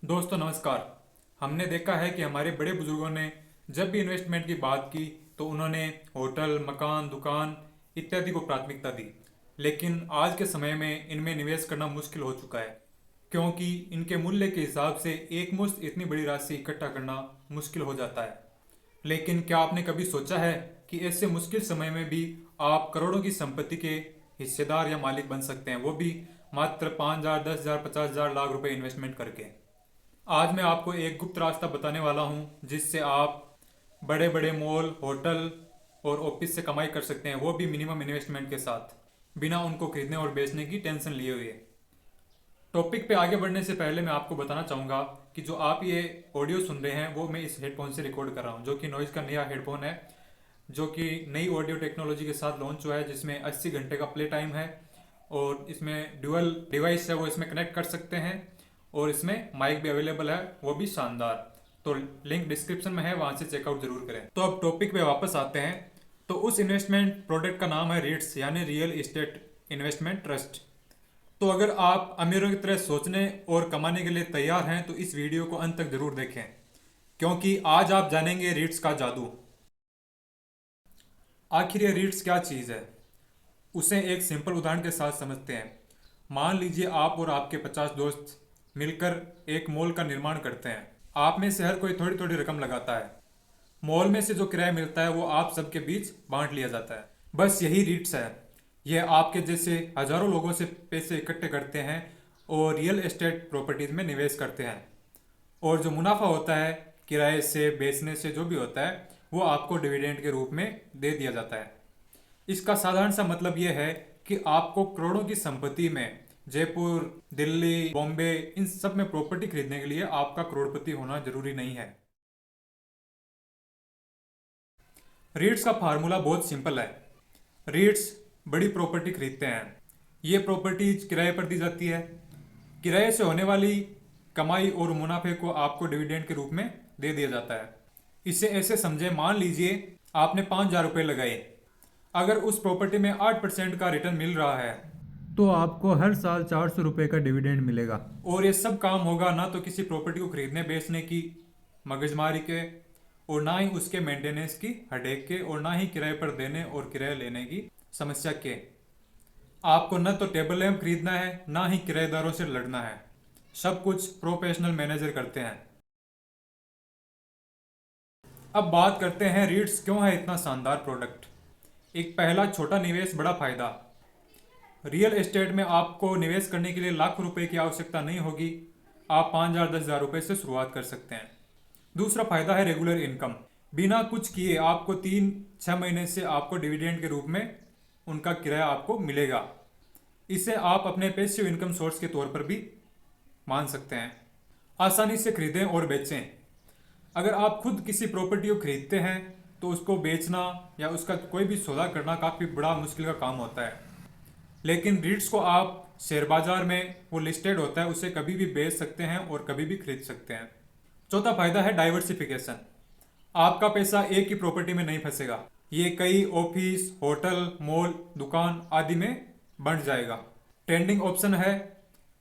दोस्तों नमस्कार। हमने देखा है कि हमारे बड़े बुजुर्गों ने जब भी इन्वेस्टमेंट की बात की तो उन्होंने होटल, मकान, दुकान इत्यादि को प्राथमिकता दी। लेकिन आज के समय में इनमें निवेश करना मुश्किल हो चुका है, क्योंकि इनके मूल्य के हिसाब से एक मुश्त इतनी बड़ी राशि इकट्ठा करना मुश्किल हो जाता है। लेकिन क्या आपने कभी सोचा है कि ऐसे मुश्किल समय में भी आप करोड़ों की संपत्ति के हिस्सेदार या मालिक बन सकते हैं, वो भी मात्र 5,000, 10,000, 50,000, लाख रुपए इन्वेस्टमेंट करके। आज मैं आपको एक गुप्त रास्ता बताने वाला हूं जिससे आप बड़े बड़े मॉल, होटल और ऑफिस से कमाई कर सकते हैं, वो भी मिनिमम इन्वेस्टमेंट के साथ, बिना उनको खरीदने और बेचने की टेंशन लिए हुए। टॉपिक पे आगे बढ़ने से पहले मैं आपको बताना चाहूँगा कि जो आप ये ऑडियो सुन रहे हैं वो मैं इस हेडफोन से रिकॉर्ड कर रहा हूँ, जो कि नॉइज़ का नया हेडफोन है, जो कि नई ऑडियो टेक्नोलॉजी के साथ लॉन्च हुआ है, जिसमें 80 घंटे का प्ले टाइम है और इसमें ड्यूअल डिवाइस है, वो इसमें कनेक्ट कर सकते हैं और इसमें माइक भी अवेलेबल है, वो भी शानदार। तो लिंक डिस्क्रिप्शन में है, वहाँ से चेकआउट जरूर करें। तो अब टॉपिक पे वापस आते हैं। तो उस इन्वेस्टमेंट प्रोडक्ट का नाम है रीट्स, यानी रियल इस्टेट इन्वेस्टमेंट ट्रस्ट। तो अगर आप अमीरों की तरह सोचने और कमाने के लिए तैयार हैं तो इस वीडियो को अंत तक जरूर देखें, क्योंकि आज आप जानेंगे रीट्स का जादू। आखिर ये रीट्स क्या चीज़ है, उसे एक सिंपल उदाहरण के साथ समझते हैं। मान लीजिए आप और आपके 50 दोस्त मिलकर एक मॉल का निर्माण करते हैं। आप में से हर कोई थोड़ी थोड़ी रकम लगाता है। मॉल में से जो किराया मिलता है वो आप सबके बीच बांट लिया जाता है। बस यही रीट्स है। यह आपके जैसे हजारों लोगों से पैसे इकट्ठे करते हैं और रियल एस्टेट प्रॉपर्टीज में निवेश करते हैं, और जो मुनाफा होता है किराए से, बेचने से, जो भी होता है, वो आपको डिविडेंड के रूप में दे दिया जाता है। इसका साधारण सा मतलब यह है कि आपको करोड़ों की संपत्ति में जयपुर, दिल्ली, बॉम्बे, इन सब में प्रॉपर्टी खरीदने के लिए आपका करोड़पति होना जरूरी नहीं है। रीट्स का फार्मूला बहुत सिंपल है। रीट्स बड़ी प्रॉपर्टी खरीदते हैं। ये प्रॉपर्टीज किराए पर दी जाती है। किराए से होने वाली कमाई और मुनाफे को आपको डिविडेंड के रूप में दे दिया जाता है। इसे ऐसे समझे, मान लीजिए आपने 5,000 रुपये लगाए। अगर उस प्रॉपर्टी में 8% का रिटर्न मिल रहा है तो आपको हर साल 400 रुपये का डिविडेंड मिलेगा। और ये सब काम होगा ना तो किसी प्रॉपर्टी को खरीदने बेचने की मगजमारी के, और ना ही उसके मेंटेनेंस की हेडेक के, और ना ही किराए पर देने और किराया लेने की समस्या के। आपको न तो टेबल लैंप खरीदना है, ना ही किराएदारों से लड़ना है। सब कुछ प्रोफेशनल मैनेजर करते हैं। अब बात करते हैं रीट्स क्यों है इतना शानदार प्रोडक्ट। एक पहला, छोटा निवेश बड़ा फायदा। रियल एस्टेट में आपको निवेश करने के लिए लाखों रुपए की आवश्यकता नहीं होगी। आप 5,000, 10,000 रुपये से शुरुआत कर सकते हैं। दूसरा फायदा है रेगुलर इनकम। बिना कुछ किए आपको 3-6 महीने से आपको डिविडेंड के रूप में उनका किराया आपको मिलेगा। इसे आप अपने पैसिव इनकम सोर्स के तौर पर भी मान सकते हैं। आसानी से खरीदें और बेचें। अगर आप खुद किसी प्रॉपर्टी को खरीदते हैं तो उसको बेचना या उसका कोई भी सौदा करना काफ़ी बड़ा मुश्किल का काम होता है। लेकिन रीट्स को आप शेयर बाजार में, वो लिस्टेड होता है, उसे कभी भी बेच सकते हैं और कभी भी खरीद सकते हैं। चौथा फायदा है डाइवर्सिफिकेशन। आपका पैसा एक ही प्रॉपर्टी में नहीं फंसेगा। ये कई ऑफिस, होटल, मॉल, दुकान आदि में बढ़ जाएगा। ट्रेंडिंग ऑप्शन है।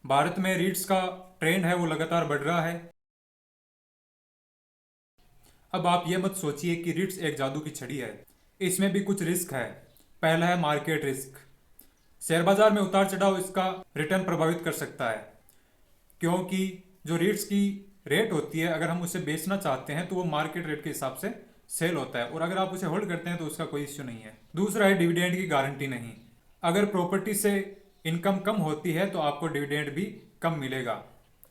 भारत में रीट्स का ट्रेंड है वो लगातार बढ़ रहा है। अब आप ये मत सोचिए कि रीट्स एक जादू की छड़ी है। इसमें भी कुछ रिस्क है। पहला है मार्केट रिस्क। शेयर बाजार में उतार चढ़ाव इसका रिटर्न प्रभावित कर सकता है, क्योंकि जो रीट्स की रेट होती है, अगर हम उसे बेचना चाहते हैं तो वो मार्केट रेट के हिसाब से सेल होता है, और अगर आप उसे होल्ड करते हैं तो उसका कोई इश्यू नहीं है। दूसरा है डिविडेंड की गारंटी नहीं। अगर प्रॉपर्टी से इनकम कम होती है तो आपको डिविडेंड भी कम मिलेगा,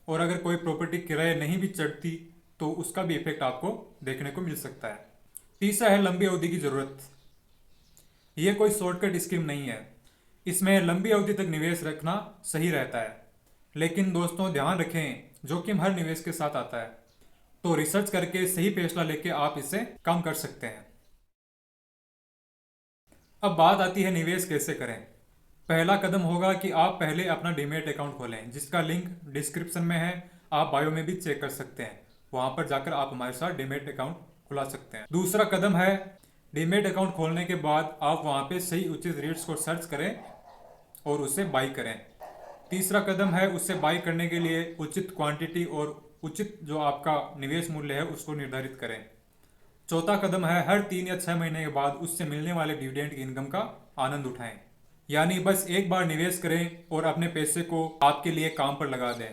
और अगर कोई प्रॉपर्टी किराए नहीं भी चढ़ती तो उसका भी इफेक्ट आपको देखने को मिल सकता है। तीसरा है लंबी अवधि की जरूरत। यह कोई शॉर्टकट स्कीम नहीं है। इसमें लंबी अवधि तक निवेश रखना सही रहता है। लेकिन दोस्तों ध्यान रखें, जोखिम हर निवेश के साथ आता है, तो रिसर्च करके सही फैसला लेके आप इसे कम कर सकते हैं। अब बात आती है निवेश कैसे करें। पहला कदम होगा कि आप पहले अपना डीमेट अकाउंट खोलें, जिसका लिंक डिस्क्रिप्शन में है। आप बायो में भी चेक कर सकते हैं, वहां पर जाकर आप हमारे साथ डीमेट अकाउंट खुला सकते हैं। दूसरा कदम है, डीमेट अकाउंट खोलने के बाद आप वहां पे सही उचित रेट्स को सर्च करें और उसे बाई करें। तीसरा कदम है, उससे बाई करने के लिए उचित क्वांटिटी और उचित जो आपका निवेश मूल्य है उसको निर्धारित करें। चौथा कदम है हर 3 या 6 महीने के बाद उससे मिलने वाले डिविडेंड की इनकम का आनंद उठाएं। यानी बस एक बार निवेश करें और अपने पैसे को आपके लिए काम पर लगा दें।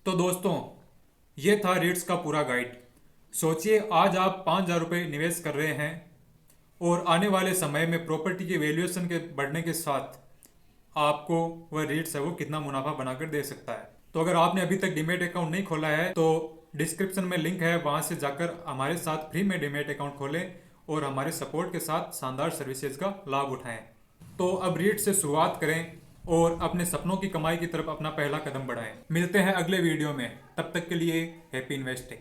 तो दोस्तों, ये था रेट्स का पूरा गाइड। सोचिए आज आप 5,000 रुपये निवेश कर रहे हैं और आने वाले समय में प्रॉपर्टी की वैल्यूएशन के बढ़ने के साथ आपको वह रेट्स है वो कितना मुनाफा बनाकर दे सकता है। तो अगर आपने अभी तक डीमैट अकाउंट नहीं खोला है तो डिस्क्रिप्शन में लिंक है, वहां से जाकर हमारे साथ फ्री में डीमैट अकाउंट खोलें और हमारे सपोर्ट के साथ शानदार सर्विसेज का लाभ उठाएं। तो अब रीट से शुरुआत करें और अपने सपनों की कमाई की तरफ अपना पहला कदम बढ़ाएं। मिलते हैं अगले वीडियो में, तब तक के लिए हैप्पी इन्वेस्टिंग।